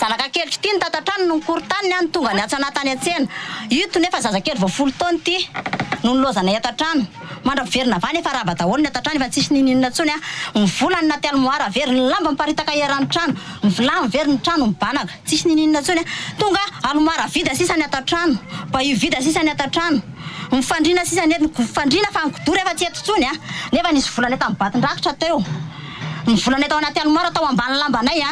zanaka kely ty ny tatatrano no nikorytaniny any tonga ny atsana tany atsena ito nefa zazakely vao 10 taona ty no nilozana etatrano mandraverina vany efa raba daholo ny etatrano efa tsisy nininina tsony mivolany naty almoara very ny lamba miparitaka herany trano mivilany very ny trano mibanaka tsisy nininina tsony tonga almoara vida sisa ny etatrano bahio vida sisa ny etatrano mifandrina sisa ny fandrina fa nikodory efa tsy eto tsony nefa nisy volana eto amin'ny batin-drakitra teo ny volana eto anaty almoara tao ambany lambanay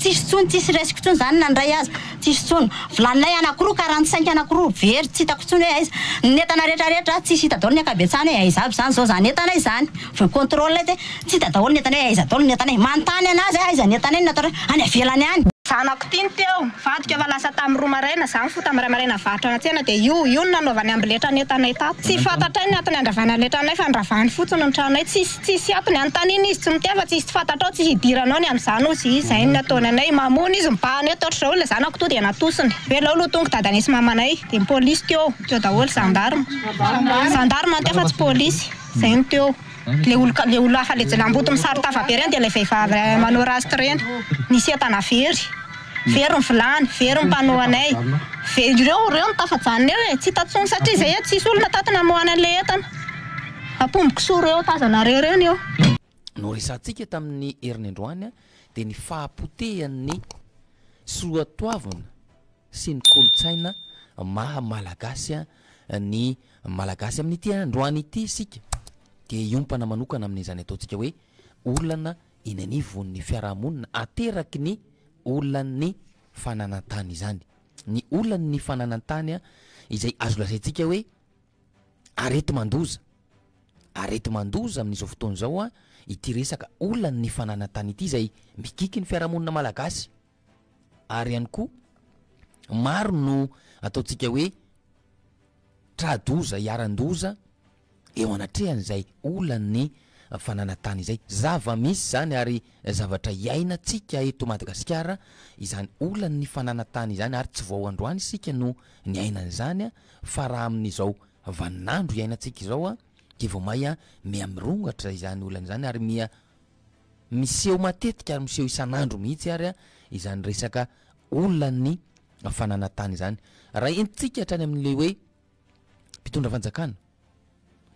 tsisy tsony tsisy resiko tsony zany nandray azy tsisy tsony vilaninay anakiroa 45 anakiroa very tsy hitako tsony hoe aiza ny entana rehetrarehetra tsisy hita daholo ny akabetsahany hoe aiza aby zany zao zany entanay zany vao contrôle ty tsy hita daholo ny entanay hoe aiza daholo ny entanay manontany anazy aiza ny entanay natao any avelany any zanako tiny teo vadika efa lasa tamin'ny roa maraina zany fo tamin'ny ray maraina vatra anatsena dia io nanaovany amin'ny letra ny entanay tato tsy fantatray ny atony andravana letranay fa andravany fotsiny ny tranonay tsisy atony antaniny izy tsy miteva tsisy fantatrao tsisy hidiranao ny amin'izany ozy izay ny ataony anay mamony izy mibahany hoe totra zao le zanako to dia natosiny hoe lao lo tonga dadanisy mamanay dia ny polisy teo daholo gendarme ny fa tsy polisy zay ny teo le olo hafa le jelamboto misaritafa be reny dia le vehivavy manao rasitra reny nisy entana very ny vilany very ny mpanao anay reo ny tafajanony eo tsy tatsony satria izay tsisy olona tatana moana an'ilay entana apomboko soa reo tazana reny eo no resantsika tamin'ny herin'ny androany dia ny fahapotehan'ny soatoavana sy ny kolotsaina malagasy ny malagasy amin'ny ity androany ity isika dia iompana manokana amin'izany ataontsika hoe olana inanivon'ny fiarahamonina ateraky ny olany fananantany izany ny olany fananantany izay azo lazaintsika hoe arety mandoza amin'izao fotoana zao ity resaka olany fananantany ity izay mikiky ny fiarahamonina malagasy ary ihany koa maro no ataontsika hoe tradoza iarandoza eo anatrehan'izay olany fananantany izay zava-misy zany ary zavatra iainantsika eto Madagasikara izany olany fananantany izany ary tsy vao androany isika no ny ainan'izany fa raha amin'izao vaninandro iainantsika izao dia vao may miamrongatra izany olana izany ary miseho matetika ary miseho isanandro mihitsy ary izany resaka olany fananantany izany raha entintsika hatrany amin'le hoe mpitondra fanjakana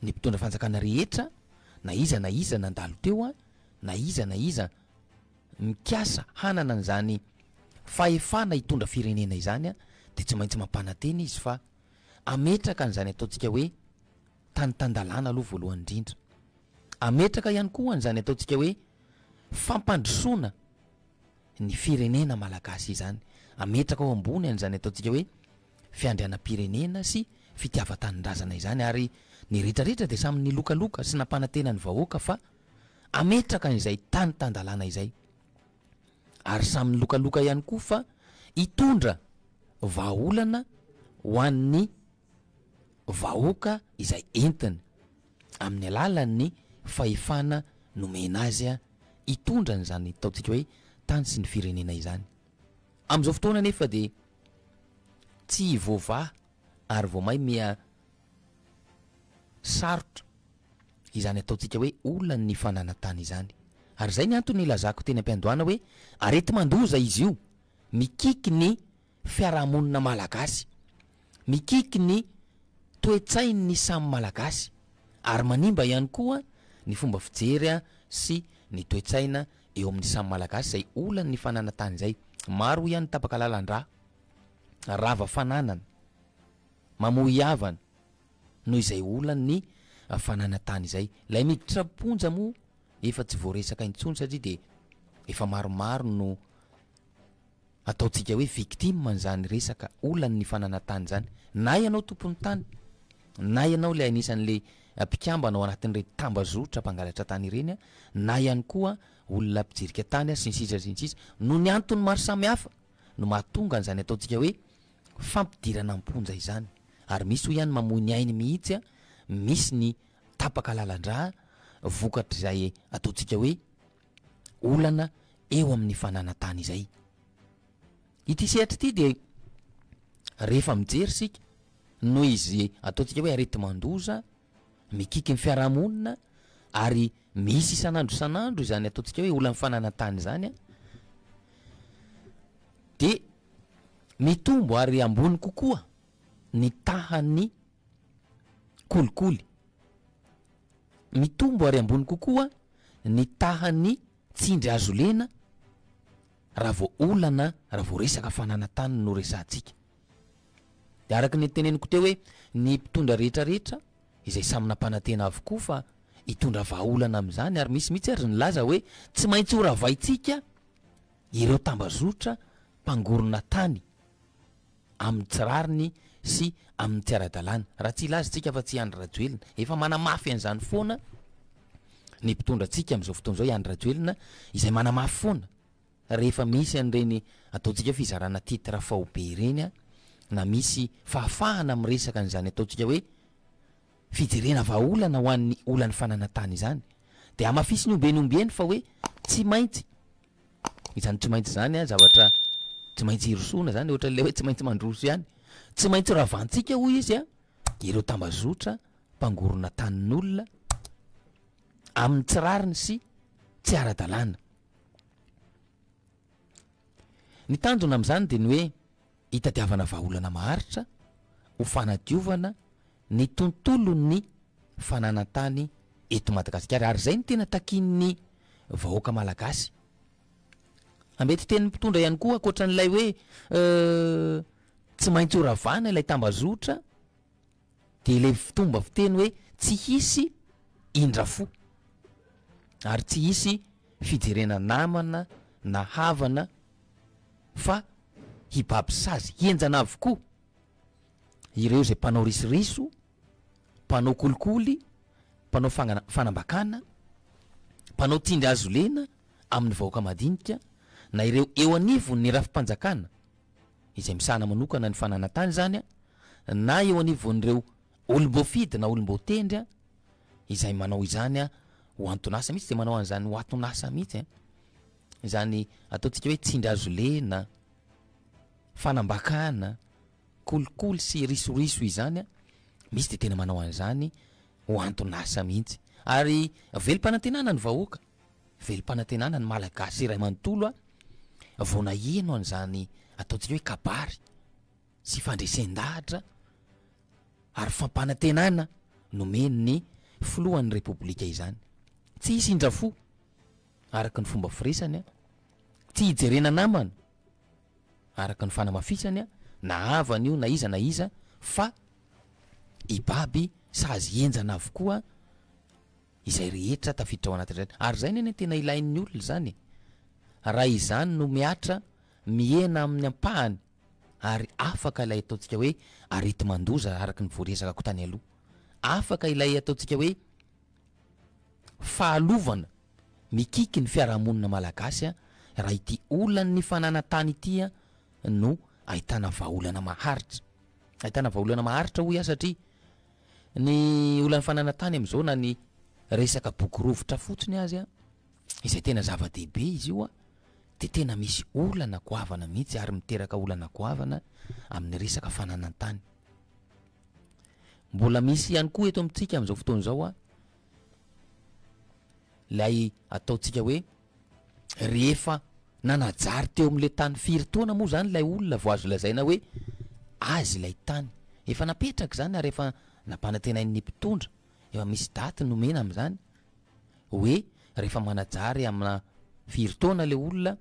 ny mpitondra fanjakana rehetra na iza nandalo teo na iza mikasa hanana an'izany fahefana hitondra firenena izany dia tsy maintsy mampanantena izy fa ametraka an'izany ataontsika hoe tantandalana aloha voalohany indrindra ametraka ihany koa an'izany ataontsika hoe fampandrosoana ny firenena malagasy izany ametraka ao ambony an'izany ataontsika hoe fiandrianam-pirenena sy fitiava-tanindrazana izany ary ny rehetrarehetra dia samy ny lokaloka sy nampanantena ny vahoaka fa ametraka an'izay tantandalana izay ary samy ny lokaloka ihany koa fa hitondra vahaolana ho an'ny vahoaka izay entiny amin'ny alalan'ny fahefana nomena azy hitondra n'izany taontsika hoe tany sy ny firenena izany amin'izao fotoana nefa dia tsy voavaha ary vao may mia sarotra izany ataontsika hoe olany fananantany izany ary zay ny antony ilazako teny am-piandohana hoe arety mandoza izy io mikiky ny fiarahamonina malagasy mikiky ny toetsain'ny samy malagasy ary manimba ihany koa ny fomba fijery sy ny toetsaina eo amin'ny samy malagasy zay olany fananantany izay maro ihany tapaka lalandra rava fananana mamohy havana noho izay olany fananantany izay lay miditra ponja moa efa tsy voaresaka intsony satria dia efa maromaro no ataontsika hoe victime an'izany resaka olany fananantany izany na ianao tompony tany na ianao le anisan'le mpikambana ao anatin'ireny tambazotra mpangalatra tany ireny na ihany koa olona mpijerika tany sy ny sisa no ny antony maro samihafa no mahatonga an'izany ataontsika hoe fampidirana amponja izany ary misy ho ihany mamohy ny ainy mihitsy misy ny tapaka lalandra vokatra izay ataontsika hoe olana eo amin'ny fananantany izay ity sehatra ity dia rehefa mijery sika noho izy ataontsika hoe arety mandoza mikiky ny fiarahamonina ary misy isanandro izany ataontsika hoe olany fananantany izany dia mitombo ary ambony kokoa ny tahany kolikoly. Mitombo ary ambony kokoa ny tahany tsindry azo lena raha vao olana, raha vao resaka fananantany no resantsika. De araka ny teneniko teo hoe ny mpitondra rehetrarehetra izay samy nampanantena avokoa fa hitondra vahaolana amin'izany, ary misy mihitsy ary nylaza hoe tsy maintsy ho ravaitsika ireo tambazotra mpangorona tany amin'ny tsirariny sy amin'ny tsy ara-dalàna. Raha tsy ilazitsika fa tsy Andry Rajoelina, efa manamafy an'izany foana ny mpitondra antsika amin'izao fotoana izao, Andry Rajoelina, izay manamafy foana rehefa misy an'ireny ataontsika fizarana titra fahobe ireny na misy fahafahana amin'ny resaka an'izany ataontsika hoe fijerena vahaolana ho an'ny olany fananantany izany, de amafisy ny ombeny fa hoe tsy maintsy izany, tsy maintsy zany zavatra tsy maintsy irosona zany, ohatra le hoe tsy maintsy mandroso ihany, tsy maintsy ravantsika hoy izy ireo tambazotra mpangorona tanin'olona amin'ny tsirariny sy tsy ara-dalàna. Ny tanjona amin'izany de ny hoe hitadiavana vahaolana maharitra ho fanadiovana ny tontolon'ny fananantany eto Madagasikara, ary zay ny tena takin'ny vahoaka malagasy. Ambety teny mpitondra ihany koa ankoatran'ilay hoe tsy maintsy ho ravana ilay tambazotra, de le fitomba fiteny hoe tsy hisy indrafo ary tsy hisy fijerena namana na havana fa hibaby sazy hienjana avokoa ireo zay mpanao risoriso, mpanao kolikoly, mpanao fanambakana, mpanao tindry azo lena amin'ny vahoaka madinika, na ireo eo anivon'ny rafim-panjakana izay misahana manokana ny fananantany zany na eo anivon'ireo olom-boafidy na olom-boatendry izay manao izany ho antonasa mihitsy, de manao an'izany ho atonasa mihitsy izany ataontsika hoe tsindry azo lena, fanambakana, kolikoly sy risoriso izany misy de tena manao an'izany ho antonasa mihitsy. Ary velim-panantenana ny vahoaka, velim-panantenana ny malagasy iray manontolo vao naheno an'izany ataontsika hoe kabary sy fandresen-dahatra ary fampanantenana nomen'ny filohan'ny repoblika izany. Tsy hisy indrafo araka ny fomba firesany tsy hijerena namana araka ny fanamafisany na havana io na iza fa ibaby sazy enjana avokoa izay rehetra tafiditra ao anaty rehetra. Ary zay neny tena ilain'ny olona zany, raha izany no miatra miena amin'ny ampahany ary afaka ilay ataontsika hoe arety mandoza araka ny voaresaka ko tany aloha, afaka ilay ataontsika hoe fahalovana mikiky ny fiarahamonina malagasy raha ity olan'ny fananantany ity no ahitana vahaolana maharitra, ahitana vahaolana maharitra hoy satria ny olan'ny fananantany amin'izao na ny resaka boky rovitra fotsiny azy izay tena zava-dehibe izy io de tena misy olana goavana mihitsy ary miteraka olana goavana amin'ny resaka fananantany. Mbola misy ihany koa eto amintsika amin'izao fotoana izao lay ataontsika hoe rehefa nanajary teo amin'le tany firy taona moa zany lay olona vao azo lazaina hoe azy lay tany efa napetraka zany, ary efa nampanantenain'ny mpitondra efa misy daty nomena amin'izany hoe rehefa manajary amina firy taona le olona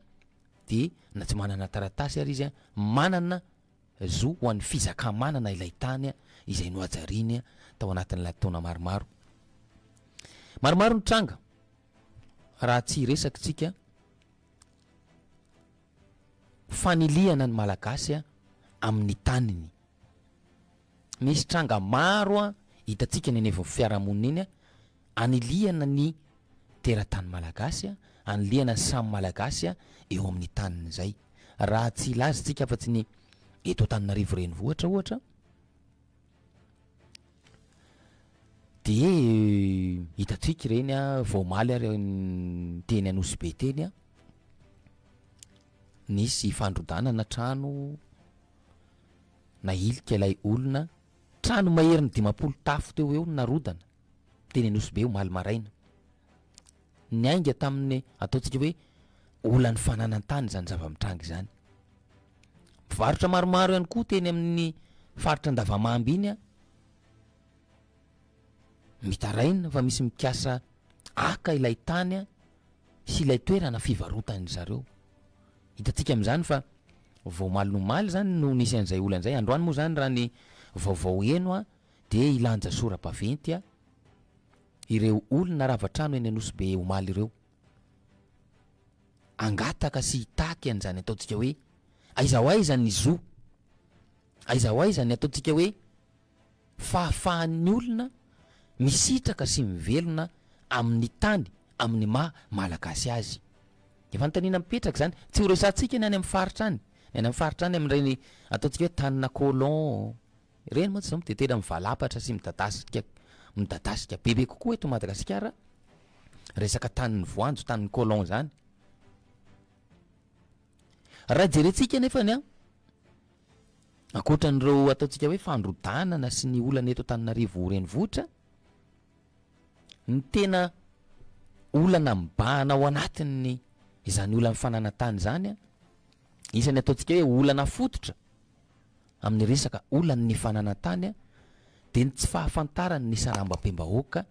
de na tsy manana taratasy ary izy manana zo ho an'ny fizakamanana ilay tany izay no ajariny tao anatin'ilay taona maromaro. Maromaro ny tranga raha tsy resaky tsika faniliana ny malagasy amin'ny taniny. Misy tranga maro hitatsika ny anivon'ny fiarahamonina iny aniliana ny teratany malagasy, aniliana ny samy malagasy eo amin'ny taniny zay. Raha tsy ilazitsika fa tsy ny eto Antananarivo renivohitra ohatra de hitatsika ireny voamaly ary teny Anosy be teny nisy fandrodanana trano na ilika ilay olona, trano maherin'ny 50 tafo teo eo narodana teny Anosy be omaly maraina. Ny ainga tamin'ny ataontsika hoe olan'ny fananantany zany zava-mitranga zany, mpivarotra maromaro ihany koa teny amin'ny faritra Andavamamby iny a mitaraina fa misy mikasa aka ilay tany a sy ilay toerana fivarotany zareo. Hitantsika amin'izany fa vao malinomaly zany no nisy an'izay olana zay. Androany moa zany raha ny vaovao eno a de ilanja sora-baventy a ireo olona ravatrano eny Anosy-be omaly ireo angataka sy hitaky an'izany ataontsika hoe aiza ho aiza ny zo, aiza ho aiza ny ataontsika hoe fahafahan'ny olona misitraka sy mivelona amin'ny tany amin'ny malagasy azy. Efa notanina mipetraka zany tsy ho resantsika ny any amin'ny faritra any, ny any amin'ny faritra any amin'ireny ataontsika hoe tanina colon ireny moa tsy zao mitetera mivalapatra sy midadasika bebe kokoa eto Madagasikara resaka tanin'ny voanjo tanin'ny colon zany. Raha jerentsika nefany a akoatran'ireo ataontsika hoe fandrodanana sy ny olana eto Antananarivo renivohitra ny tena olana mibahana ao anatiny izany olana fananantany zany a isany ataontsika hoe olana fototra amin'ny resaka olan'ny fananantany a de ny tsy fahafantarany ny sarambam-pembahoaka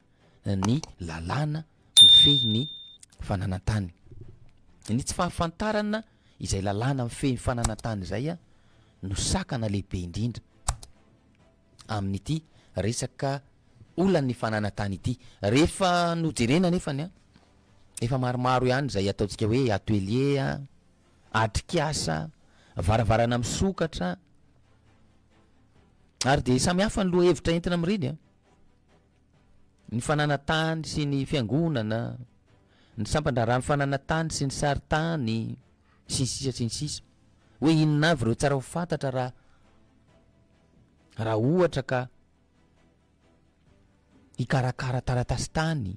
ny lalàna mifehy ny fananantany. Ny tsy fahafantarana izay lalàna mifehy ny fananantany zay a no sakana lehibe indrindra amin'ity resaka olan'ny fananantany ity. Rehefa nojerena nefany a efa maromaro ihany zay ataontsika hoe atelier a, atrikasa, varavarana misokatra ary de samy hafa ny loha hevitra entina amin'ireny a. Ny fananantany sy ny fiangonana, ny sampandrarany fananantany sy ny saritany sy ny sisa hoe inona avy reo tsara ho fantatra raha ohatra ka hikarakara taratasy tany.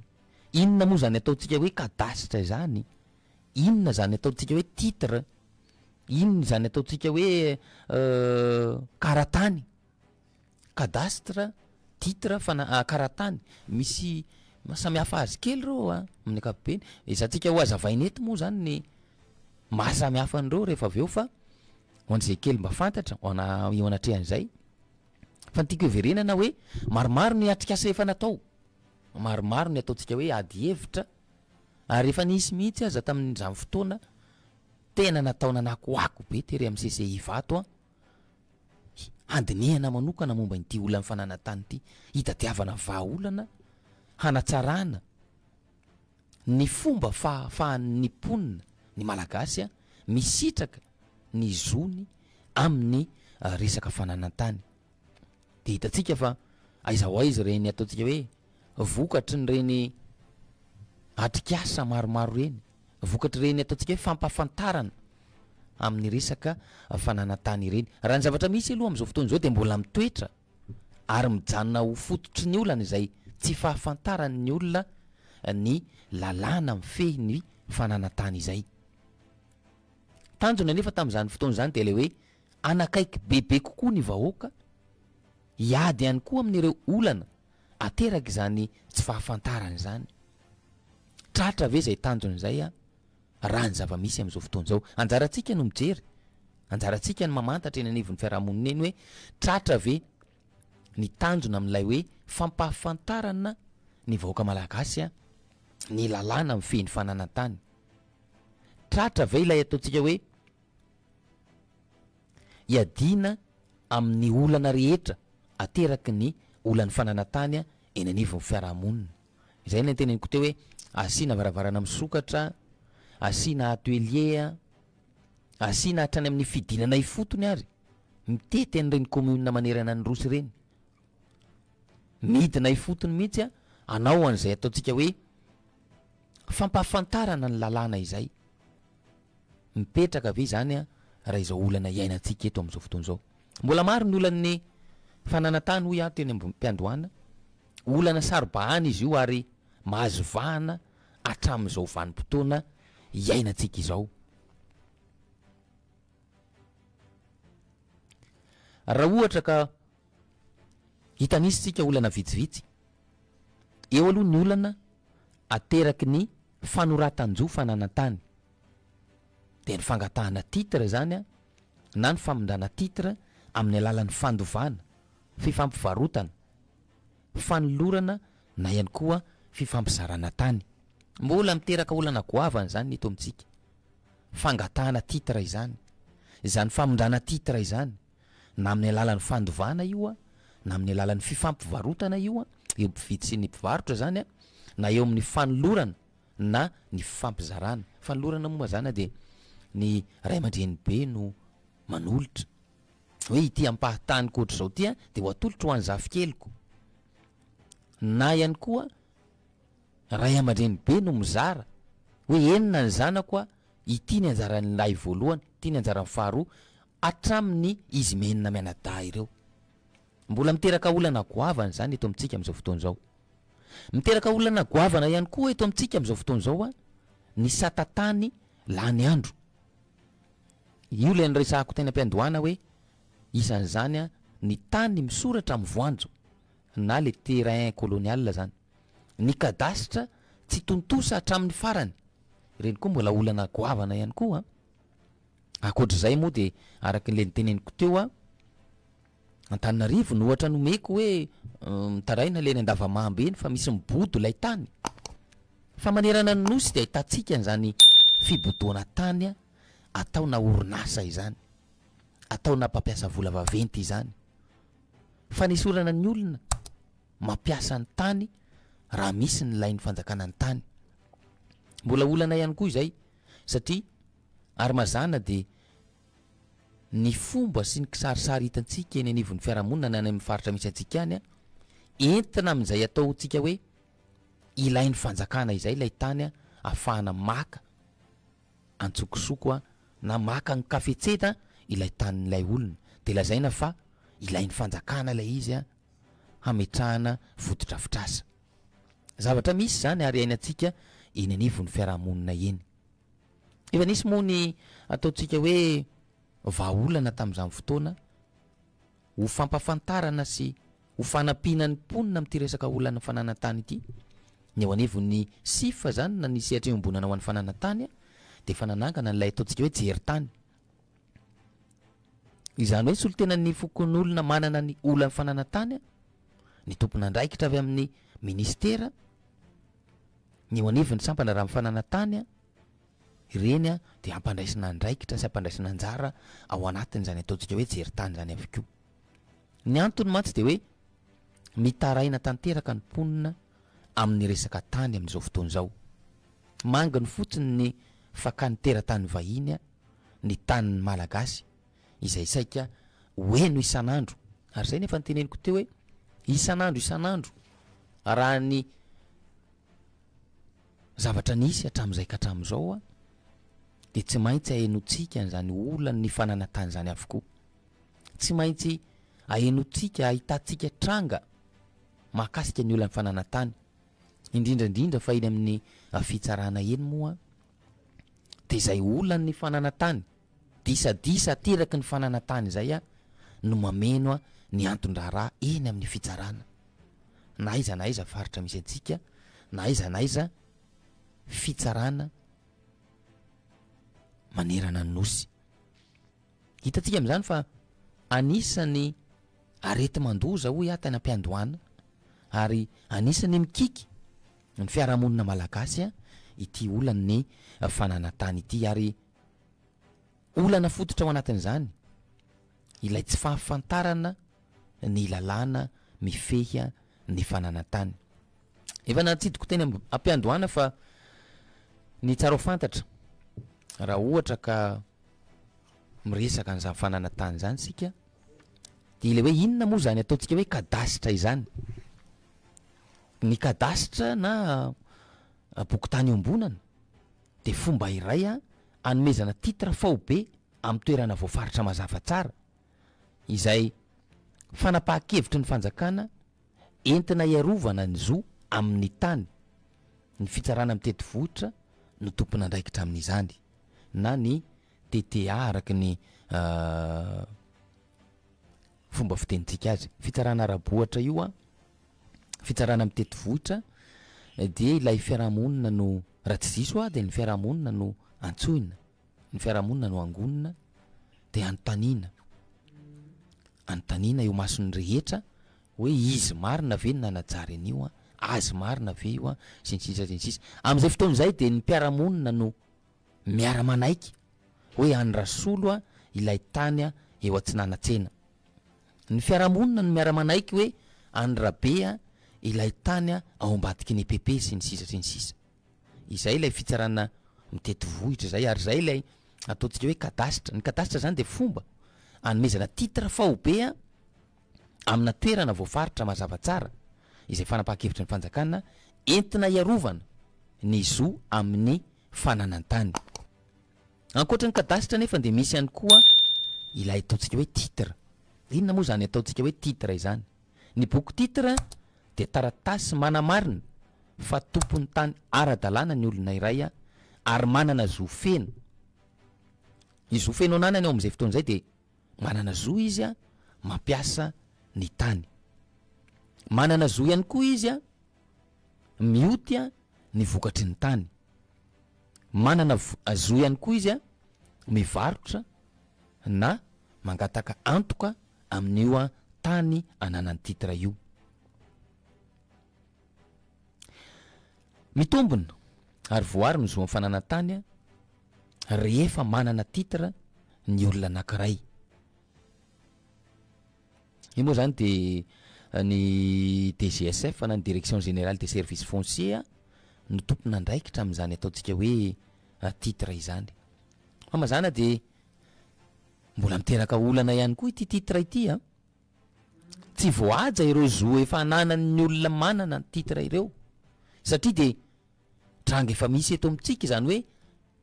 Inona moa zany ataontsika hoe kadasitra zany, inona zany ataontsika hoe titre, inona zany ataontsika hoe karatany. Kadastra, titre, karatany misy samy hafa azy kely reo a amin'ny ankapobeny. Izantsika ho azavaina eto moa zany ny mahasamy hafa an'ireo rehefa avy eo fa ho an'izay kely mba fantatra eo anatrehan'izay fa ny tiako heverenana hoe maromaro ny atrikasa efa natao, maromaro ny ataontsika hoe ady hevitra ary efa nisy mihitsy aza tamin'izany fotoana tena natao nanakoako be tery amin'ny CCI vato a andinihana manokana momba ity olana fananantany ity, hitadiavana vahaolana hanatsarana ny fomba fahafahan'ny mponina ny malagasy a misitraka ny zony amin'ny resaka fananantany. De hitantsika fa aiza ho aiza reny ataontsika hoe vokatry ny reny atrikasa maromaro reny, vokatry reny ataontsika hoe fampafantarana amin'ny resaka fananantany ireny. Raha ny zavatra misy aloha amin'izao fotoana izao de mbola mitoetra ary mijanona ho fototry ny olana izay tsy fahafantarany olona ny lalàna mifehy ny fananantany izay. Tanjona nefa tamin'izany fotoana zany de le hoe anakaiky bebe kokoa ny vahoaka hiady ihany koa amin'ireo olana ateraka izany tsy fahafantarany zany. Tratra ve zay tanjona izay a raha ny zava-misy amin'izao fotoana izao. Anjarantsika no mijery, anjarantsika ny mamantatra eny anivon'ny fiarahamonina eny hoe tratra ve ny tanjona amin'ilay hoe fampahafantarana ny vahoaka malagasy a ny lalàna mifehy ny fananantany. Tratra ve ilay ataontsika hoe hiadiana amin'ny olana rehetra ateraky ny olan'ny fananantany a eny anivon'ny fiarahamonina. Izay ny teneniko teo hoe asiana varavarana misokatra, asiana atelier, asiana hatrany amin'ny fidinana ifotony ary mitety an'ireny commune manerana ny rosy ireny, midina ifotony mihitsy a anao an'izay ataontsika hoe fampahafantarana ny lalàna izay. Mipetraka ve zany a raha izao olana iainantsika eto amin'izao fotoana izao. Mbola maro ny olan'ny fananantany hoy aho teny ambony mpiandohana, olana saribahana izy io ary mahazo vahana hatramin'izao vanim-potoana iainantsika izao. Raha ohatra ka hitanisitsika olana vitsivitsy, eo aloha ny olana ateraky ny fanoratan-jo fananantany de ny fangatahana titre zany a na ny famondrana titre amin'ny alalan'ny fandovana, fifampivarotana, fanolorana na ihany koa fifampizarana tany. Mbola miteraka olana goavana zany eto amintsika. Fangatahana titre izany, izany famondrana titre izany, na amin'ny alalan'ny fandovana io na amin'ny alalan'ny fifampivarotana io eo mpividy sy ny mpivarotra zany na eo amin'ny fanolorana na ny fifampizarana. Fanolorana moa zany de ny ray aman-dreny be no manolotra hoe ity ampahatany koatra zao ty de ho atolotra ho an'ny zafikeliko, na ihany koa ray aman-dreny be no mizara hoe enina ny zanako ity ny anjarany lay voalohany, ity ny anjarany faharoa, hatramin'ny izy menina mianadahy ireo. Mbola miteraka olana goavana zany eto amintsika amin'izao fotoana zao. Miteraka olana goavana ihany koa eto amintsika amin'izao fotoana zao ny satatany lany andro. Io le nyresahako teny am-piandohana hoe isan'izany ny tany misoratra amin'ny voanjo na le terrain colonial zany. Ny kadastra tsy tontosa hatramin'ny farany. Ireny koa mbola olana goavana ihany koa. Akoatr'izay moa de araka le niteneniko teo Antananarivo no ohatra nomeko hoe mitaraina le ny Andavamamba eny fa misy mibodo lay tany. Fa manerana ny nosy de ahitantsika an'izany fibodoana tany ataona orinasa izany, ataona mpampiasa vola vaventy izany. Fa nisorana ny olona mampiasa ny tany raha misy ny lain'ny fanjakana ny tany. Mbola olana ihany koa izay satria ary mazana de ny fomba sy ny kisarisary hitantsika eny anivon'ny fiarahamonina na any amin'ny faritra misy antsika any entina amin'izay ataontsika hoe ilain'ny fanjakana izay ilay tany ahafahana maka antsokosoko na maka ny kafetseta ilay tanin'ilay olona, de lazaina fa ilain'ny fanjakana ilay izy hametrahana fotodrafitrasa. Zavatra misy zany ary ainantsika eny anivon'ny fiarahamonina eny. Efa nisy moa ny ataontsika hoe vahaolana tamin'izany fotoana ho fampafantarana sy ho fanampiana ny mponina amin'ity resaka olana fananantany ity. Ny eo anivon'ny sifa zany na ny sehatra iombonana ho an'ny fananantany de fananangana n'ilay ataontsika hoe jery-tany. Izany hoe solontenan'ny fokon'olona manana ny olana fananantany ny tompon'andraikitra avy amin'ny ministera, ny eo anivon'ny sampana raha fananantany ireny de ampandraisana andraikitra sy ampandraisana anjara ao anatin'izany ataontsika hoe jery-tany zany avokoa. Ny antony mantsy de hoe mitaraina tanteraka ny mponina amin'ny resaka tany amin'izao fotoana izao. Mangany fotsiny ny fakany tera-tany vahiny ny tanin'ny malagasy izay saika hoeno isan'andro. Ary zay nefa niteneniko teo hoe isan'andro raha ny zavatra nisy hatramin'izay ka hatramin'izao de tsy maintsy ahenotsika an'izany olana ny fananantany zany avokoa. Tsy maintsy ahenotsika ahitantsika tranga mahakasika ny olana fananantany, indrindrandrindra fa eny amin'ny fitsarana eny moa de izay olana ny fananantany disadisa ateraky ny fananantany zay no mameno ny anton-draharaha eny amin'ny fitsarana. Na aiza faritra misy antsika, na aiza fitsarana manerana ny nosy. Hitantsika amin'izany fa anisany arety mandoza hoy tany am-piandohana ary anisany mikiky ny fiarahamonina malagasy ity olana ny fananantany ity ary olana fototra ao anatin'izany ilay tsy fahafantarana ny lalàna mifehy ny fananantany. Efa natsidiko teny am-piandohana fa ny tsara ho fantatra raha ohatra ka miresaka an'izany fananantany zany sika de ile hoe inona moa zany ataontsika hoe kadasitra izany. Ny kadasitra na boky tany ombonana de fomba iray anomezana titra faobe amin'ny toerana voafaritra mazava tsara izay fanapahan-kevitry ny fanjakana entina iarovana ny zo amin'ny tany. Ny fitsarana amin'ny tetivohitra no tompon'andraikitra amin'izany na ny TTA araky ny fomba fitenitsika azy. Fitsarana arabohatra io fitsarana amin'ny tetivohitra de ilay fiarahamonina no raha tsy diso de ny fiarahamonina no antsoina, ny fiarahamonina no angonina de antanina eo masony rehetra hoe izy marina ve ny nanajary an'io azy marina ve io sy ny sisa am'izay fotoan'izay de ny mpiaramonina no miara-manaiky hoe andrasolo ilay tany eo atsinanatsena. Ny fiaramonina no miara-manaiky hoe andrabe ilay tany ao ambadiky ny EPP sy ny sisa. Izay ilay fitsarana mitety vohitra zay ary zay ilay ataontsika hoe kadastra. Ny kadastra zany de fomba anomezana titre fahobe amina toerana voafaritra mazava tsara izay fanapaha-kevitry ny fanjakana entina iarovana ny zo amin'ny fananantany. Ankoatran'ny kadastra nefa de misy ihany koa ilay ataontsika hoe titre. Inona moa zany ataontsika hoe titre izany? Ny boky titre de taratasy manamarina fa tompony tany ara-dalàna ny olona iray ary manana zo feno. Ny zo feno ananany ao am'izay fotoan'izay de manana zo izy mampiasa ny tany. Manana zo ihany koa izy mioty ny vokatry ny tany. Manana zo ihany koa izy mivarotra na mangataka antoka amin'io tany ananany titre io. Mitombona ary voary ny zo amin'ny fananantany rehefa manana titre ny olona anankiray. Io moa zany de ny DGSF na ny Direction Générale des Services Fonciers no tompona andraikitra amin'izany ataontsika hoe titre izany. Mazana de mbola miteraka olana ihany koa ity titre ity tsy voaja ireo zo efa ananan'ny olona manana ny titre ireo satria de tranga efa misy eto amintsika izany hoe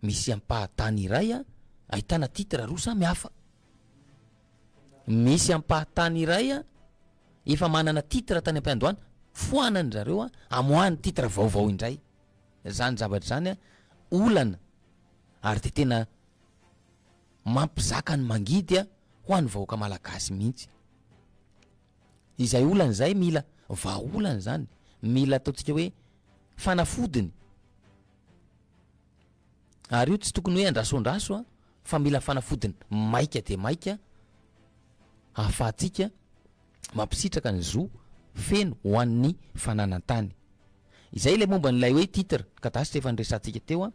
misy ampahatany iray ahitana titre roa samy hafa. Misy ampahatany iray efa manana titre tany am-piandohana foanany zareo amoahany titre vaovao indray. Zany zavatra zany olana ary de tena mampizaka ny mangidy ho an'ny vahoaka malagasy mihitsy. Izay olana zay mila vahaolana zany, mila ataontsika hoe fanafodiny. Ary io tsy tokony hoe andrasoandraso fa mila fanafodiny maika de maika ahafahantsika mampisitraka ny zo feno ho an'ny fananantany. Izay ilay momba n'ilay hoe titre kadastra efa niresantsika teo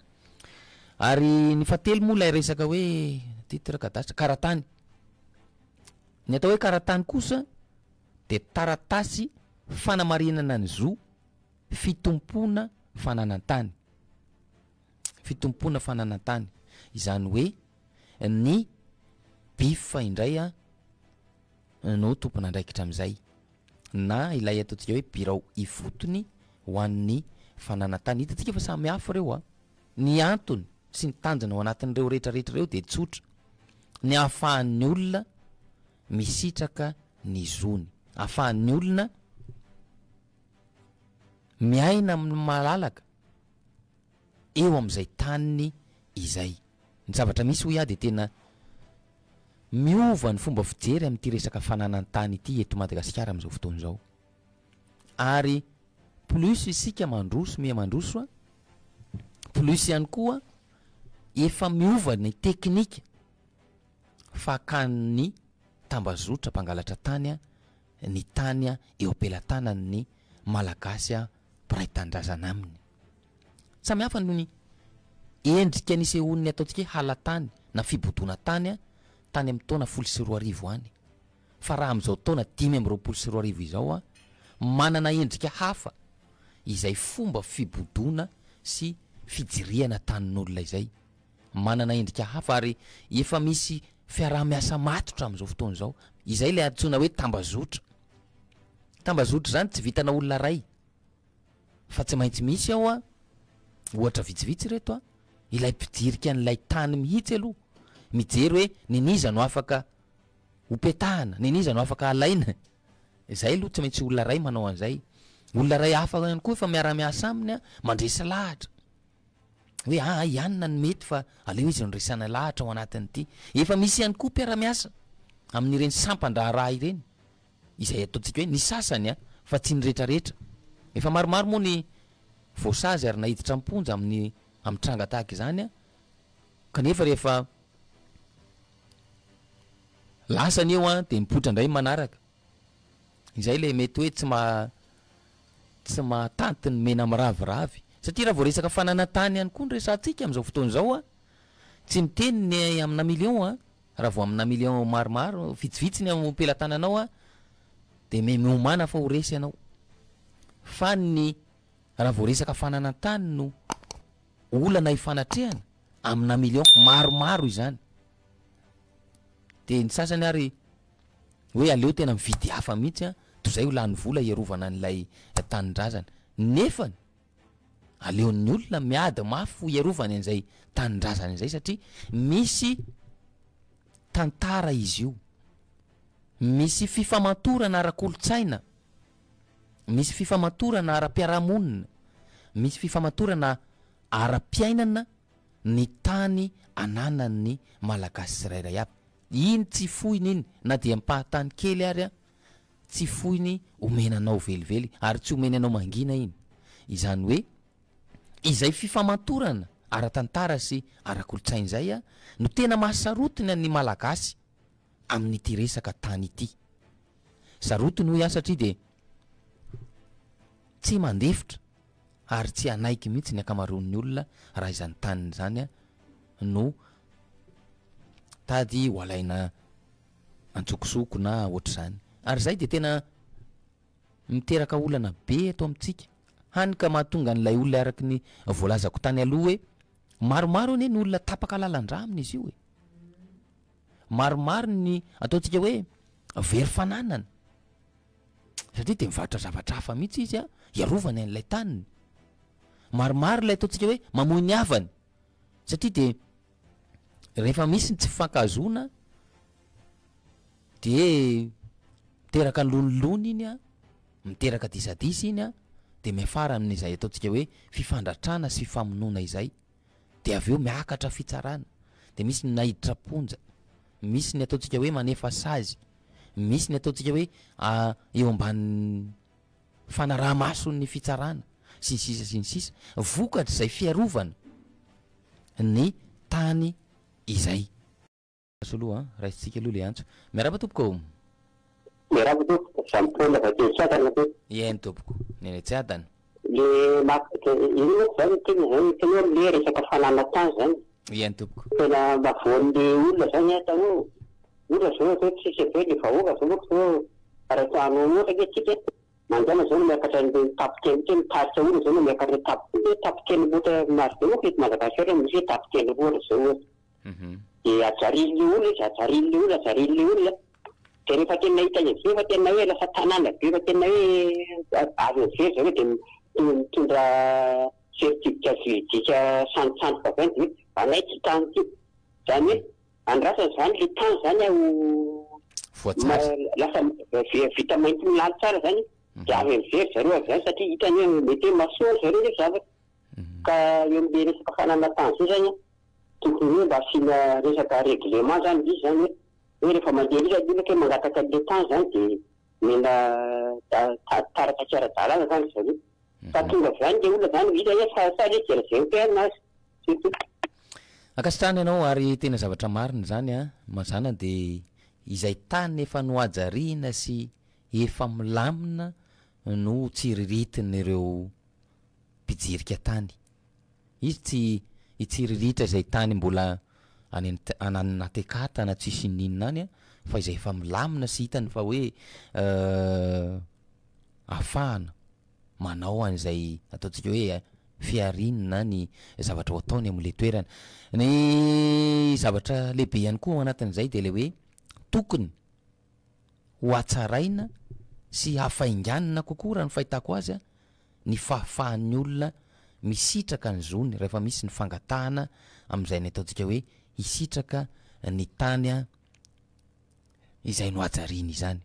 ary ny fatelo moa ilay resaka hoe titre kadastra karatany. Ny atao hoe karatany kosa de taratasy fanamarinana ny zo fitompona fananantany. Fitompona fananantany izany hoe ny bifa indray no tompona andraikitra am'izay na ilay ataontsika hoe birao ifotony ho an'ny fananantany. Hitantsika fa samy hafa reo ny antony sy ny tanjona ao anatin'ireo rehetrarehetra reo de tsotra. Ny ahafahan'ny olona misitraka ny zony, ahafahan'ny olona miaina amin'ny malalaka eo am'izay taniny izay. Ny zavatra misy hoy de tena miova ny fomba fijery amin'ity resaka fananantany ity eto Madagasikara am'izao fotoana izao. Ary plus isika mandroso mandroso plus ihany koa efa miova ny teknika fahakan'ny tambazotra mpangalatra tany ny tany eo ampelantanan'ny malagasy mpiray tandrazana aminy. Samy hafa noho ny endrika nisehon'ny ataontsika halatany na fibodona tany tany amin'ny taona 12 any. Fa raha am'izao taona 2022 izao manana endrika hafa izay fomba fibodona sy fijiriana tanin'olona izay. Manana endrika hafa ary efa misy fiaraha-miasa matotra am'izao fotoana izao. Izay le antsoina hoe tambazotra. Tambazotra zany tsy vitana olona ray fa tsy maintsy misy ao ohatra vitsivitsy reto ilay mpidirika an'ilay tany mihitsy aloha mijery hoe niniza no afaka hopetahana, niniza no afaka alaina. Izay aloha tsy maintsy olona ray manao an'izay. Olona ray hafa ihany koa efa miara-miasa aminy mandresa lahatra hoe ianona ny mety fa aleo izy nresana lahatra ao anatin'ity. Efa misy ihany koa mpiara-miasa amin'ireny sampan-draharaha ireny izay ataontsika hoe ny sasany fa tsy ny rehetrarehetra. Efa maromaro moa ny voasazy ary nahiditra amponja amin'ny tranga tahaka izany kanefa rehefa lasany eo a de mipotra ndray manaraka izay le mety hoe tsy mahatanty ny mena miraviravy satria raha vao resaka fananantany ihany koa ny resantsika am'izao fotoana zao a tsy miteny ny amina million a raha vao amina million maromaro vitsivitsy ny ampelantananao a de memomana fa ho resy ianao fa ny raha vao resaka fananantany no olana ifanatrehana amina million maromaro izany de ny sasany ary hoe aleo tena mividy hafa mihitsy a toy zay ho lany vola iarovana an'ilay tanindrazana nefany aleon'ny olona miady mafy iarovany an'izay tanindrazana izay satria misy tantara izy io misy fifamatorana ara-kolotsaina misy fifamatorana ara-piarahamonina misy fifamatorana ara-piainana ny tany ananan'ny malagasy tsirairay aby iny tsy foiny iny na dia mipahatany kely ary a tsy foiny omenanao velively ary tsy omenanao mangina iny izany hoe izay fifamatorana ara-tantara sy ara-kolotsaina zay a no tena mahasarotiny ny malagasy amin'ity resaka tany ity sarotiny ho ia satria de tsy mandefitra ary tsy anaiky mihitsy ny akamaroan'ny olona raha izany taniny zany a no tady ho alaina antsokosoko na ohatr' zany ary zay de tena miteraka olana be eto amintsika hany ka mahatonga n'ilay olona araky ny voalazako tany aloha hoe maromaro anie ny olona tapaka lalandra aminy izy io e maromaro ny ataontsika hoe very fananana satria de mivarotra zavatra hafa mihitsy izy a iarovany an'ilay taniny maromaro lay ataontsika hoe mamoy ny havany satria de rehefa misy ny tsy fifankahazona de miteraka lonilony iny a miteraka disadisa iny a de miafara amin'izay ataontsika hoe fifandratrana sy fifamonoana izay de avy eo miakatra fitsarana de misy ny nahiditra ponja misy ny ataontsika hoe manefa sazy misy ny ataontsika hoe eo ambany fanaraha-mason'ny fitsarana sy ny sisa vokatra izay fiarovana ny tany izay soloa raisitsika aloha le antso miaraba tompoko miaraba tompoko sampola avake tsy adana to eny tompoko nene tsy adana le ino zany tena zany tena le resaka fananantany zany eny tompoko tena mavoan'le olona zany ata ho olona zao atao tsisy ve le vahoaka zao aratrano ohatra tsika manjana zao no miakatra n'le tapikely teny tarika olona zao no miakatra tapikely loatra maro be ohatra eto Madagasikara misy hoe tapikely ohatra zao de ajarin'le olona izy ajarin'le olona de rehefa tena nahita izy efa tena hoe lasa tanàna be efa tena hoe avy avery zao hoe de mitondra certificat juridique santisanty vaventy hoe anaity tany ty zany hoe andrasany zany le tany zany lasa vita mainty milaly tsara zany de avy avery zareo avy zany satria hitany hoe mety hoe masoa zareo le zavatra ka eo am'le resaka fananantany zay zany tokony hoe mba asina resaka réglement zany izy zany hoe rehefa mandeha izy olona hoe mangataka le tany zany de mena taraka tsy ara-dalàna zany zareo fa tonga zany le olona zany hita hoe sa le jerizay hoe anazy surtout akasitrany ianao ary tena zavatra marina zany a mazana de izay tany efa noajariana sy efa milamina no tsiriritiny mpijirika tany izy tsy itsiririritra izay tany mbola ananatekatana tsisy ninona any a fa izay efa milamina sy hitany fa hoe afahana manao an'izay ataontsika hoe fiarinina ny zavatra ho ataony am'le toerana ny zavatra lehibe ihany koa ao anatin'izay de le hoe tokony ho atsaraina sy hafainganina kokoa raha ny fahitako azy a ny fahafahan'ny olona misitraka ny zony rehefa misy ny fangatahana am'izay ny ataontsika hoe hisitraka ny tany a izay no ajariany izany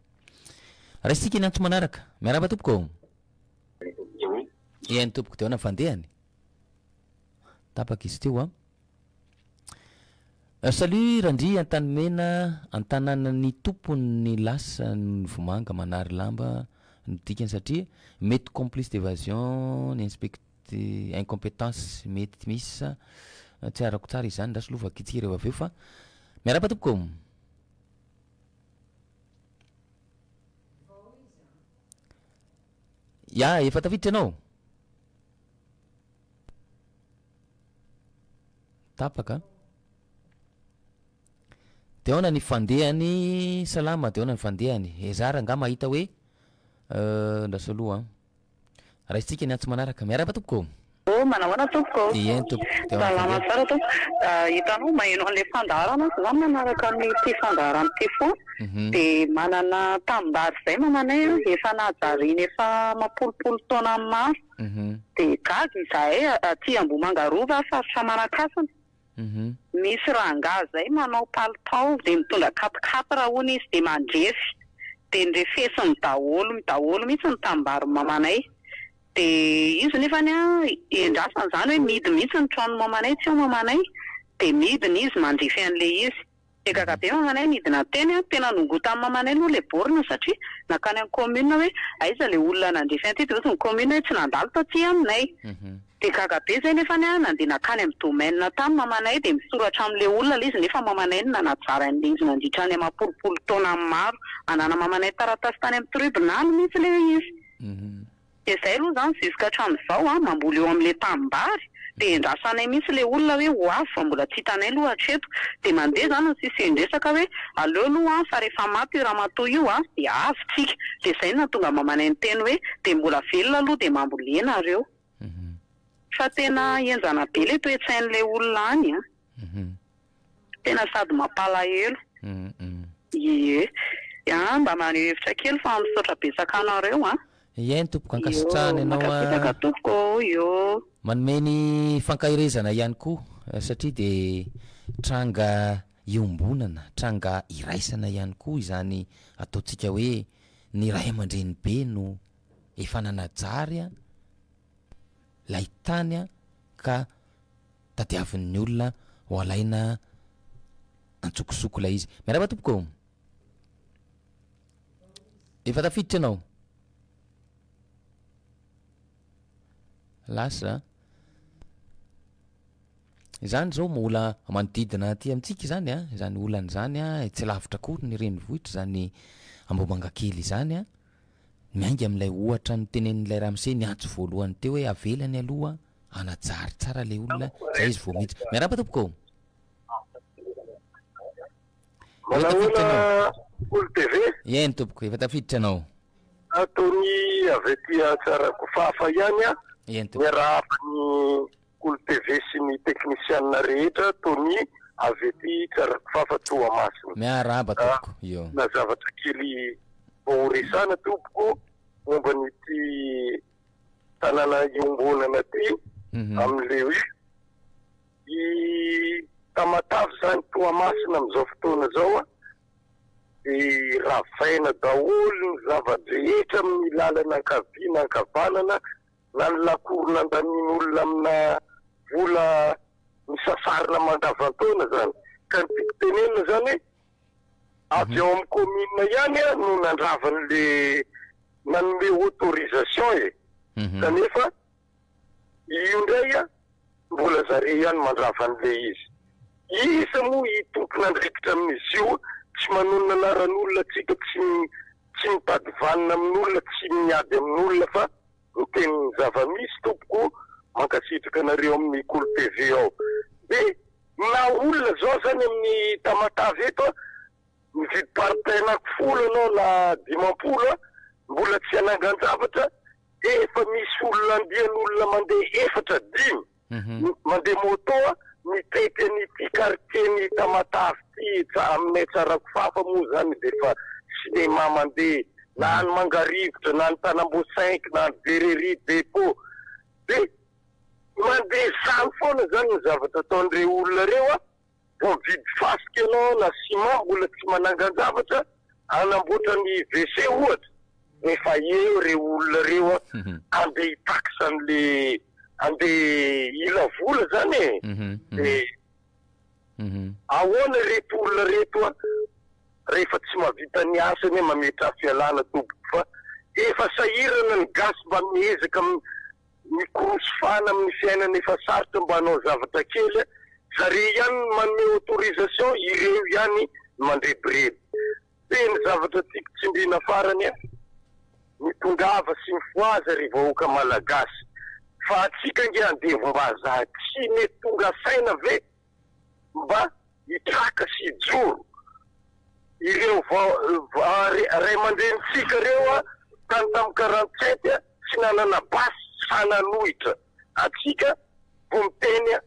raisitsika ny antso manaraka miaraba tompoko eny tompoko teo ana fandehany tapaka izy teo a salut randry antanymena antanànany tompony lasa ny vomanga manary lamba ny dikany satria mety complice d'évasion ny incompétence mety misy tsy arako tsara izany ndraso lovaka itsika rehefa aveo fa miaraba tompoko Ya, efa tafiditra anao. Tapaka. Dia ahoana ny fandehany salama, dia ahoana ny fandehany. Ezara nga mahita hoe ndraso aloha raha isitsika ny antso manaraka miaraka tompoko. Manahoana tompoko? Ien tompoko. Salama tsara tompoko. Hitanao maheno an'ilay fandarana zany manaraka amin'ity fandarana ity foana. Dia manana tambary izay mamanay efa najariany efa mapolopolo taona maro. Dia gaga izahay aty Ambohimanga Rova faritra Manakasana. Misy rangahy zay manao palitao dia mitondra katikati raha hono izy dia mandrefy. Dia ndrefesiny daholo mihitsy ny tambary mamanay. Dia izy nefany endrasany zany hoe midy mihitsy ny trano mamanay tsy ao mamanay. Dia midiny izy mandrefy an'ilay izy. Dia gagabe mamanay midina teny tena nongota amin'ny mamanay aloha ilay borina satria nakany amin'ny commune hoe aiza ilay olona nandrefy an'ity dia ny commune hoe tsy nandalo taty aminay. Dia gagabe zay nefany nandeha nakany amin'ny domaine tany mamanay dia misoratra amin'ilay olona ilay izy nefa mamanay nanajara an'ilay izy nandritra any amapolopolo taona maro anana mamanay taratasy tany amin'ny tribunal mihitsy ilay izy. Dia zay aloha zany jusqu'à hatramin'izao mamboly eo amin'ilay tambary. Dia endrasanay mihitsy ilay olona hoe ho avy fa mbola tsy hitanay aloha hatreto. Dia mandeha zany ny sisy endresaka hoe aleo aloha fa rehefa maty ramatoa io dia avy tsika. Dia zay nahatonga mamanay ny teny hoe dia mbola velona aloha dia mamboly nareo. Fa tena enjana be ilay toe-tsain'ilay olona any tena sady mampalahelo. Ie. Mba maneho hevitra kely fa misaotra betsaka anareo Ien tompoko ankasitrahana ianao tompoko io. Manome ny fankahirezana ihany koa satria dia tranga iombonana, tranga iraisana ihany koa izany ataontsika hoe ny ray aman-dreny be no efa nanajary lay tany ka tadiavin'ny olona ho alaina antsokosoko ilay izy. Miaraba tompoko. Efa tafiditra ianao. Lasa izany zao mola manodidina aty amintsika zany izany olana zany tsy lavitra kory ny renivohitra zany Ambohimanga kely zany miainga amin'ilay ohatra ny tenenin'ilay Ramose ny antso voalohany teo hoe avelany aloha anajary tsara ilay olona zay izy vao miditra. Miaraba tompoko. Manahona Olo TV. Ien tompoko efa tafiditra anao. Ataony avy aty tsara kofafa ihany miarahaba ny Olo TV sy ny teknisianina rehetra Tony avy aty tsara kofafa Toamasina. Miarahaba tompoko. Io. Na zavatra kely vao resana tompoko momba n'ity tanàna iombonana ty amin'ilay hoe i Tamatavy zany Toamasina amin'izao fotoana zao dia ravaina daholo ny zava-drehetra amin'ny lalana ankaviana ankavanana na ny lakoro nandanin'olona amina vola misasarina mandavan-taona zany. Ka ny tiako tenenina zany avy ao amin'ny commune ihany no nandravan'le nanome autorisation kanefa io ndray mbola zare ihany mandravan'le izy. Isa moa hitompona andraikitra amin'izy io tsy manonona anaran'olona tsika tsy mitady vanina amin'olona tsy miady amin'olona fa ny teny zava-misy tompoko mankasitraka anareo amin'ny Olo TV ao. Dia na olona zao zany amin'ny Tamatavy eto mividy paritaina anakifolo anao na 50 mbola tsy hanangan-javatra efa misy olona andian'olona mandeha 4-5 mandeha moto mitety an'ity quartier ny Tamatavy ty aminay tsara kofafa moa zany dia efa sinema mandeha na ny Mangarivotra na ny Tanambo 5 na ny Vereri dépôt dia mandeha samy foana zany ny zavatra ataon'ireo olona reo vao mividy fasika ianao na ciment mbola tsy manangan-javatra anamboatra ny WC ohatra efa eo reo olona reo andeha hitaxe an'le andeha ila vola zany ahoana reto olona reto rehefa tsy mavita ny asany mametra fialana tompoko fa efa sahirana ny gasy mba miezaka mikorosofana amin'ny fiainana efa sarotra mba hanao zavatra kely zare ihany manome autorisation ireo ihany mandrebreby. Dia ny zavatra tiako tsindriana farany ny mitongava sy mifoaza ry vahoaka malagasy fa atsika nge andevombaza tsy mety tonga saina ve mba hitraka sy hijoro ireo ray aman-drenitsika reo tany tamin'ny 47 tsy nanana basy fananohitra atsika vo miteny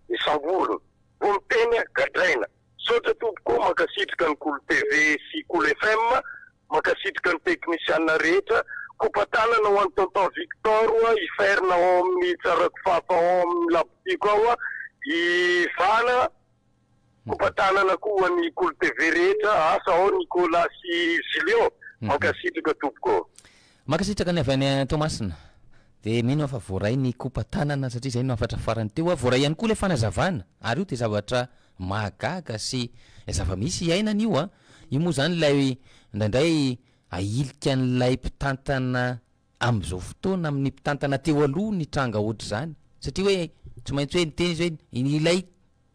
isamborona vo miteny gadraina sotra tompoko makasitrika ny Kolo TV sy Kolo FM makasitrika ny teknisiana rehetra kopatanana ho an'ny tonton Victor iferina ao amin'ny tsarako fafa ao amin'ny labotiko ao ivana kopatanana koa ny Kolo TV rehetra asa ao Nicolas sy Julio makasitrika tompoko makasitraka ny avy any Tomasina de mino fa voaray ny kopatanana satria zay no afatra farany teo voaray ihany koa le fanazavana ary io te zavatra mahagaga sy zava-misy iainana io io moa zany lay indraindray ailika an'ilay mpitantana amin'izao fotoana amin'ny mpitantana teo aloha ny tranga ohatra zany satria hoe tsy maintsy hoe niteny izy hoe ilay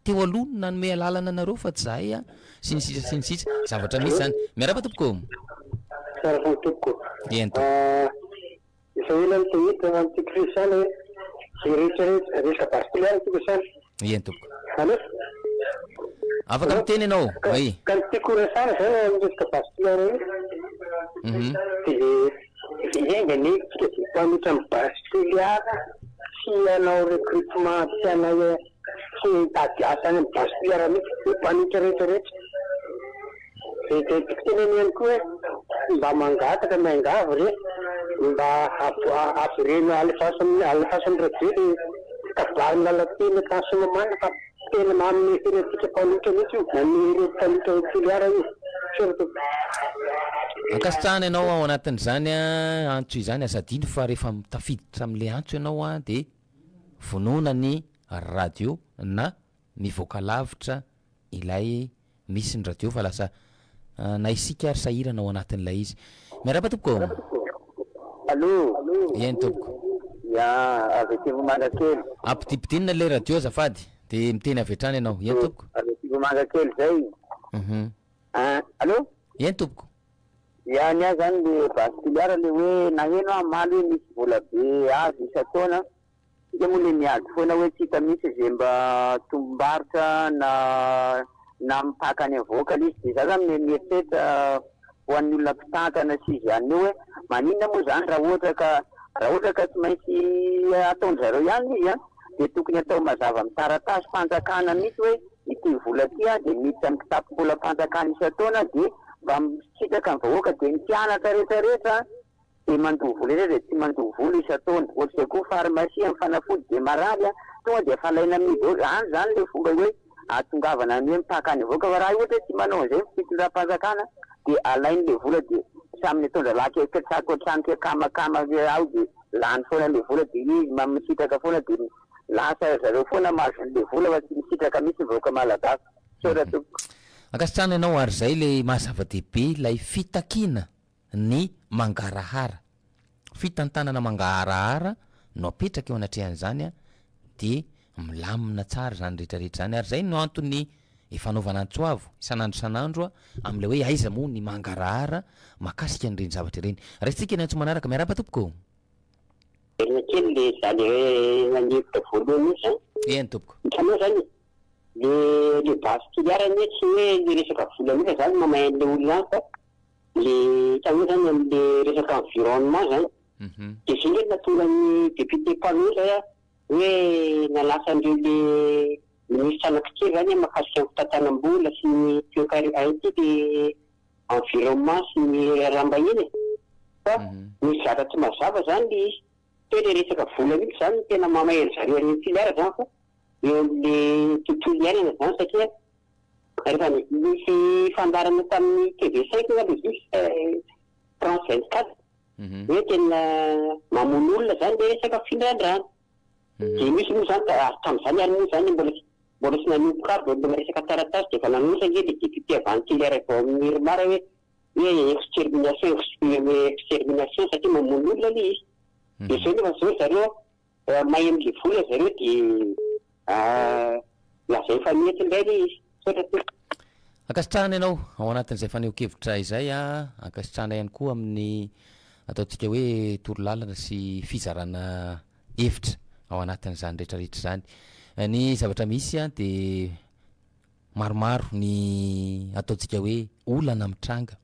teo aloha nanome alalana anareo fa tsy zahay sy ny sisa zavatra misy zany miaraba tompoko sara fa tompoko ento isa ela ny tehita amin'ny tikrisana sy rehetrarehetra resaka particulier tikrisana ento tompoko afaka miteny ianao ay ka ny tikoresana zany amin'ny resaka particulier de engany tsika mpamitra amin'ny particulier sy anao recrutement sy anao sy tady asa any amin'ny particulier mihitsy mpamitra rehetrarehetra de titeneny ihany koa hoe mba mangataka miangavy re mba ampireny alefasany revely kabariny lalateny tansomamana fa tena manome firetika mpamitra mihitsy io nanome mpamitra particulier io surtout ankasitrahana ianao ao anatin'izany antso izany azadino fa rehefa tafiditra amin'le antso ianao de vonona ny radio na mivoaka lavitra ilay misy ny radio fa lasa na isika ary sahirana ao anatin'ilay izy miaraba tompoko allo ien tompoko ya avetivo mangakely ampidipidinina le radio azafady de miteny avy hatrany ianao ien tompoko avetivo mangakely zay allo ien tompoko ya nia zany le particulier le hoe naheno amaly hoe misy vola be azy isataona ika moa le miady foana hoe tsika misy zay mba tombombarotra na mipakany avoaka izy de za zany mieritretra ho an'ny olona mpitantana sy izy ihany io hoe maninona moa zany raha ohatra ka tsy maintsy ataon'zareo ihany izy de tokony atao mazava amin'ny taratasy fanjakana mihitsy hoe ity vola ty de miditra amin'ny kitapo-bola fanjakana isataona de mba misitraka ny vahoaka de mpianatra rehetrarehetra de mandoha vola rehetra de tsy mandoha vola isataona ohatra zay koa farmasia amin'ny fanafody de marary tonga de falaina amidy zany le fomba hoe atongavana ny hoe mipakany avoaka fa raha ohatra tsy manao an'izay fitondram-panjakana de alainy le vola de saminy atondra laky ekitsako otrano kamakama ao de lany foana le vola de izy misitraka foana de lasa zareo foana mahazo le vola fa tsy misitraka mihitsy vahoaka malagasy sorato ankasitrana ianao ary zay le mahazava-dehibe lay fitakina ny mangarahara fitantanana mangaharahara no apetraka eo anatrehan'izany de milamina tsara zany rehetrarehetra zany ary zay no antony efanaovana antsoavo isan'andro san'andro am'le hoe aiza moa ny mangarahara makasika an'ireny zavatra ireny resitsika eny antso manaraka miaraba tompoko erina kely le zany hoe nanevitra voalohany io zany eny tompoko hitanao zany le particulier ny tsy hoe le resaka vola mihitsy zany mamain'le olona any fa le hitanao zany am'le resaka environnement zany de zay hoe natonga ny député Pano zay hoe nalasa andreo le ministra anankitelo zany mahakasika ny fitantanam-bola sy ny toekaraity de environnement sy ny rambahiny fa misy zatra tsy mazava zany le izy toe le resaka vola mihitsy zany tena mamaely zareo any filiara zany fa eo am'le tontolo iainana zany satria rehefa misy fandarana tamin'ny TV5 zany izy France 24 hoe tena mamono olona zany le resaka findrandrano de misy moa zany tamin'izany ary moa zany mbola sy nanomboka ary mbola resaka taratasy de efa nanosa nge de député avantilière vao amin'ny rimara hoe extermination satria mamono olona le izy de zay nefa zao zareo mahay am'le vola zareo de lazay fa mety indray le izy ankasitrahana ianao ao anatin'izay faneho-kevitra izay ankasitrahana ihany koa amin'ny ataontsika hoe torolalana sy fizarana hevitra ao anatin'izany rehetrarehetra zany. Ny zavatra misy a de maromaro ny ataontsika hoe olana mitranga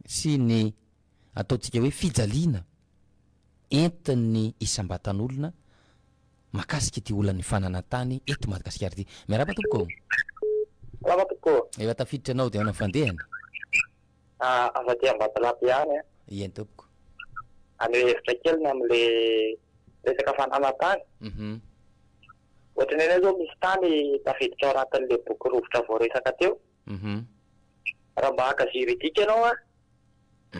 sy ny ataontsika hoe fijaliana entin'ny isam-batan'olona makasika ty olany fananantany eto Madagasikara ty. Miaraba tompoko. Efa tafiditra anao de ana fandehany. Afaty Ambatolampy ihany. Ien tompoko. Any hevitra kely am'le resaka fananantany. Ohatrany zao misy tany tafiditra ao anatin'le boky rovitra voaresaka teo. Raha mba haka juridique ianao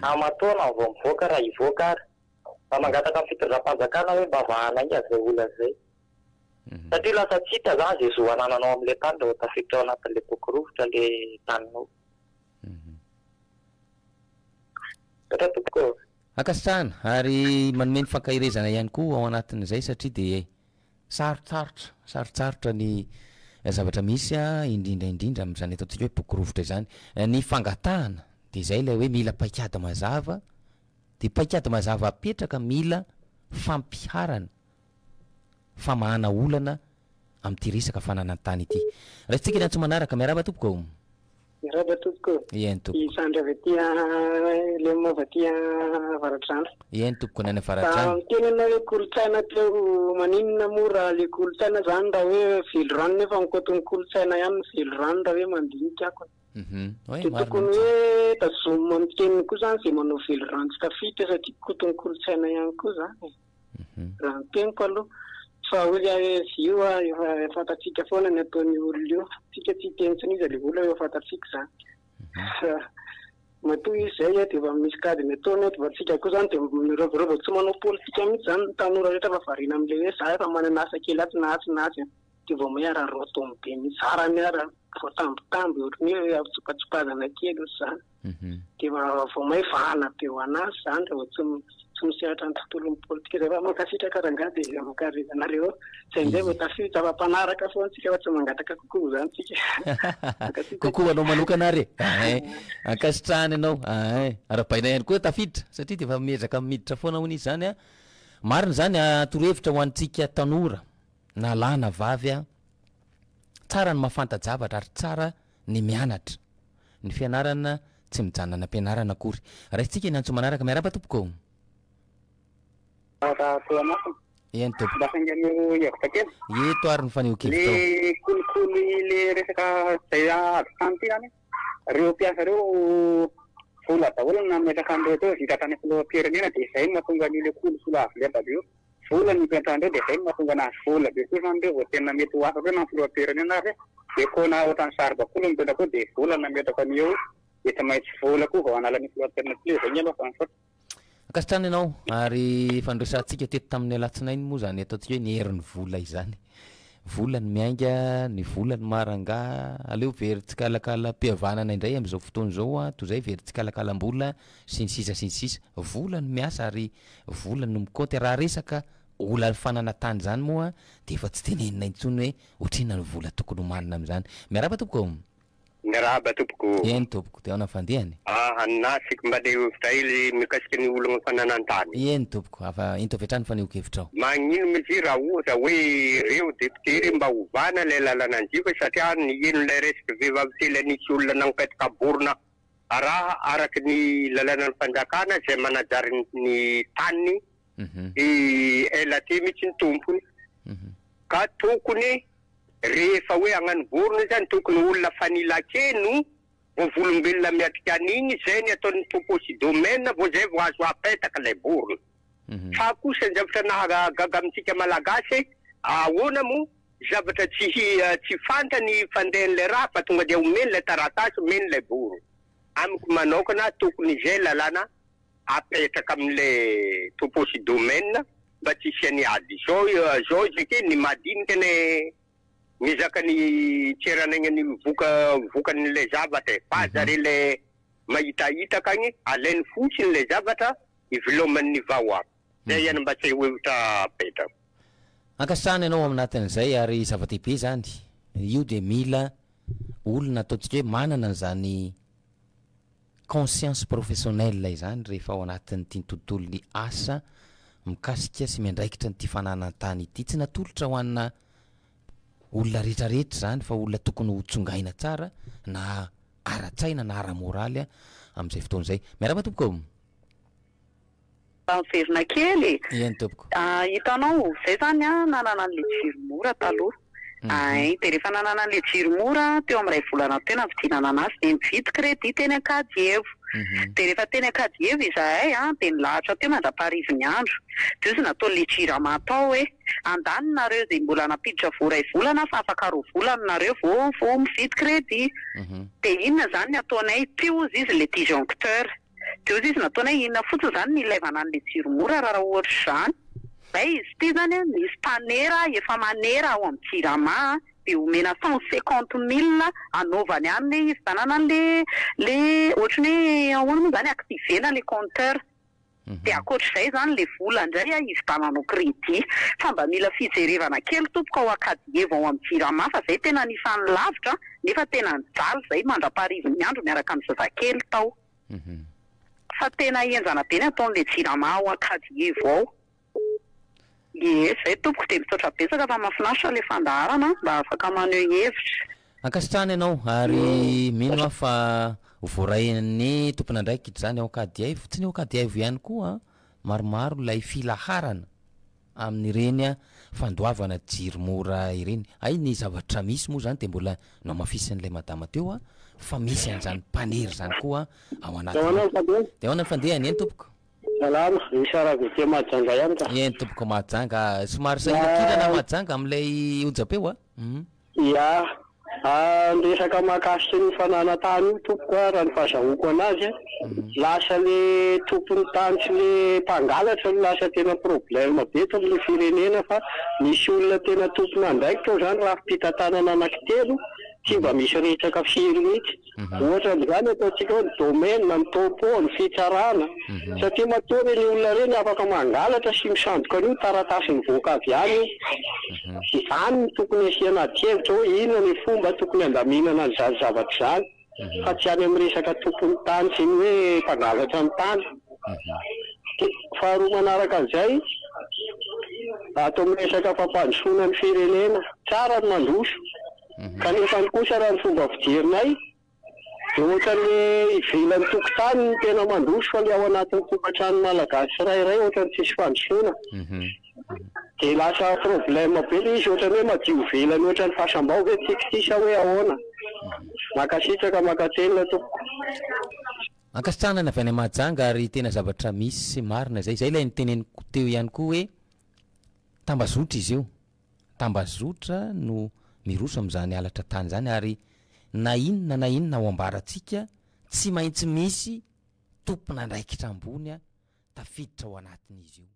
amatoana vao mivoaka raha hivoaka ary. Fa mangataka amin'ny fitondram-panjakana hoe mba vahananga zay olana zay. Satria lasa tsita zany zay zoanananao am'le tany rehefa tafiditra ao anatin'le boky rovitra le taninao. Akasitrahana ary manome ny fankahirezana ihany koa ao anatin'izay satria de sarotsarotra ny zavatra misy indrindra amin'izany ataontsika hoe boky rovitra izany. Ny fangatahana de izay ilay hoe mila paikady mazava, de paikady mazava apetraka mila fampiharana famahana olana amin'ity resaka fananantany ity. Raha tsika ny antso manaraka miaraba tompoko. Miaraba tompoko. Ien tompoko. Isandra vatia le mavatia Varatrano. Ien tompoko nany Varatrano. Tenana hoe kolotsaina teo maninona mora le kolotsaina zany raha hoe velo rano nefa mikotony kolotsaina ihany velo rano raha hoe mandinika ako. Tokony hoe tazomina amin'ny teniny koa zany zay manao velo rano tsy tafita satria kotony kolotsaina ihany koa zany. Raha ny teniko aloha. Fa hoe io efa fantatsika foana ny ataon'ny olona io. Tsika tsy tenitsiny izy le olona efa fantatsika zany. Matoa izy zay de efa misy kadiny ataony fa tsika koa zany de mirovorova tsy manao politika mihitsy zany ny tanora rehetra fa variana am'le hoe za efa manana asa kely atsinatsy de vao miara rotombo be mizara miara voatambotambo ohatrany hoe avitsopatsopazana kely zany. De vao may vahana be ho anazy zany rehefa tsy misehatra ny tontolon'ny politika rehefa makasitraka rangaha de makarizanareo zay nzay vao tafiditra afa-mpanaraka foana tsika fa tsy mangataka kokoa zany tsika. Kokoa anao manokana ary. Ankasitrahany anao. Arabaina ihany koa tafiditra satria de efa miezaka miditra foana hono izy zany a. Marina zany torohevitra ho antsika tanora na lahy na vavy tsara ny mafanta-javatra ary tsara ny mianatra. Ny fianarana tsy mijanona ampianarana akory. Raha tsika ny antso manaraka miaraba tompoko. Ien tompoko. Eto ary ny faneho-kevitra. Le kolikoly le resaka zay tany ty zany. Reo mpiasa reo vola daholo nametraka andreo teo vita tany filoham-pirenena de zay mahatonga an'ile kolikoly avo leba be io. Vola ny mpiantrandreo de zay mahatonga anazy vola be koa zany reo vao tena mety ho afaka hoe na filoham-pirenena ary de kona ohatrany saribakolo mitondra koa de vola nametraka an'io de tsy maintsy vola koa vao hanala ny filoham-pirenena ty zay ny aloha fa nyfota. Akasitrahany ianao ary fandresantsika teto tamin'ny alatsinainy moa zany ataontsika hoe ny herin'ny vola izany. Vola ny miainga, ny vola ny maranga, aleo very tsikalakalam-pihavanana indray amin'izao fotoana izao toy izay very tsikalakalam-bola sy ny sisa. Vola ny miasa ary vola no mikaonty raha resaka olany fananantany zany moa de efa tsy tenenina intsony hoe ohatrina ny vola tokony ho manina amin'izany. Miaraba tompoko. Miaraba tompoko. Ien tompoko de ao nafandehany. Nasik mba le hevitra ily mikasika ny olana fananantany. Ien tompoko afa into vetrany fa neo-kevitra ao. Magnino mihitsy raha ohatra hoe reo deputé mba hovana le lalana anjifa satria ny ino ilay resaka vehivavy tely nisy olona nanipetaka borona araha araky ny lalana ny fanjakana zay manajary ny taniny ela ty mihitsy ny tompony. Ka tokony rehefa hoe agnano borona zany tokony olona fanilakeno vo volombelona miatrika an'igny zay ny ataon'ny toposy domaine vo zay vo azo apetaka lay borona. Fa kosa ny zavatra nahagaga amintsika malagasy ahoana mo zavatra tsy fantany fandehan'lay raha fa tonga de omeny lay taratasy omeny lay borona. Amiko manokana tokony zay lalana apetraka amin'lay toposy domaine mba tsy isiany ady. Zao zake ny madinika mizaka ny tseranagna ny vokan'ilay zavatra fa zare le mahitahitaka agny alainy fotsiny le zavatra iveloman'ny vahoaka. Zay ihany mba tsy hevitra petra. Ankasitrahany ianao aminatin'izay ary zava-dehibe zany io de mila olona ataontsika hoe manana an'izany conscience professionnelle izany rehefa ao anatin'ny tia tontolo ny asa mikasika sy miandraikitra ny ty fananantany ity tsy natolotra ho anna olona rehetrarehetra zany fa olona tokony ho tsongaina tsara na ara-tsaina na ara-moraly am'izay fotoana zay miarama tompoko verina kely iany tompoko hitanao zay zany a nanana an'le jiromora taloha de rehefa nanana an'le jiromora teo am'ray volana tena vidinana anazy de mividy crédit teny Akadievo de rehefa teny Akadievo izahay de nilahatra teo mandra-parivo ny andro de izy nataon'le jirama tao hoe andaninareo zay mbola napiditra voray volana fa afaka roa volana nareo vo mividy crédit de inona zany ny ataonay piose izy le disjoncteur de izy nataonay inona fotsiny zany nilaivana an'le jiromora raha ohatra zany zay izy ty zany misy panera efa manera ao amin'ny jirama de omena 150,000 anaovany any izy tanana le ohatrany hoe ahoana moa zany activena le compteur de akoatr'izay zany le vola indray izy tananao crédit fa mba mila fijerevana kely tompoko ao Akadievo ao amin'ny jirama fa zay tena nisan'ny lavitra nefa tena nijaly zay mandra-parivo ny andro miaraka amin'ny zazakely tao fa tena enjana be ny ataon'le jirama ao Akadievo ao zay tompoko de mitsotra betsaka fa mahafinaritra le fandaharana mba afaka maneho hevitra ankasitrany ianao ary mino fa voarain'ny tompona andraikitra zany ao Akadievo tsy ny ao Akadievo ihany koa maromaro lay filaharana amin'ireny fandoavana jiromora ireny ay ny zavatra misy moa zany de mbola no mafisin'lay madama teo fa misy an'izany panery zany koa ao anaty de ao fandehan eny tompoko salama isara vete majanga ihany ka eny tompoko majanga somary sainakirana majanga am'lay ojapeo ia resaka mahakasiky ny fananantany io tompoko raha ny fahazahoko anazy lasa le tompony tany sy le mpangalatra no lasa tena problème be to am'le firenena fa misy olona tena tompona andraikitra zany raha fitatanana anankitelo tsy mba misy resaka firy mihitsy ohatra am'izany ataontsika hoe ny domaine na ny tompo ny fitsarana satria matoa reny olona reny afaka mangalatra sy misandoka an'io taratasy ny voaka avy any izany ny tokony asiana ady-hevitra hoe ino ny fomba tokony andaminana ny zany zavatra zany fa tsy any amin'ny resaka tompony tany sy ny hoe mpangalatra ny tany faharoa manaraka an'izay atao amin'ny resaka fampandrosoana ny firenena tsara ny mandroso kanefa ny kosa raha ny fomba fijerinay de ohatran'ny ivelan'ny tokotany ny tena mandroso fa le ao anatin'ny tokantrano malagasy tsirairay ohatran'ny tsisy fandrosoana de lasa problème be le izy ohatran'ny hoe madio velany ohatran'ny fasambao ve tsikisisa hoe ahoana makasitraka makatelina tompoko ankasitrana avy any majanga ary tena zavatra misy marina zay lay niteneniko teo ihany koa hoe tambazotra izy io tambazotra no miroso am'izany alatra tany zany ary na inona ho ambaratsika tsy maintsy misy tompona andraikitra ambony tafiditra ao anatin'izy io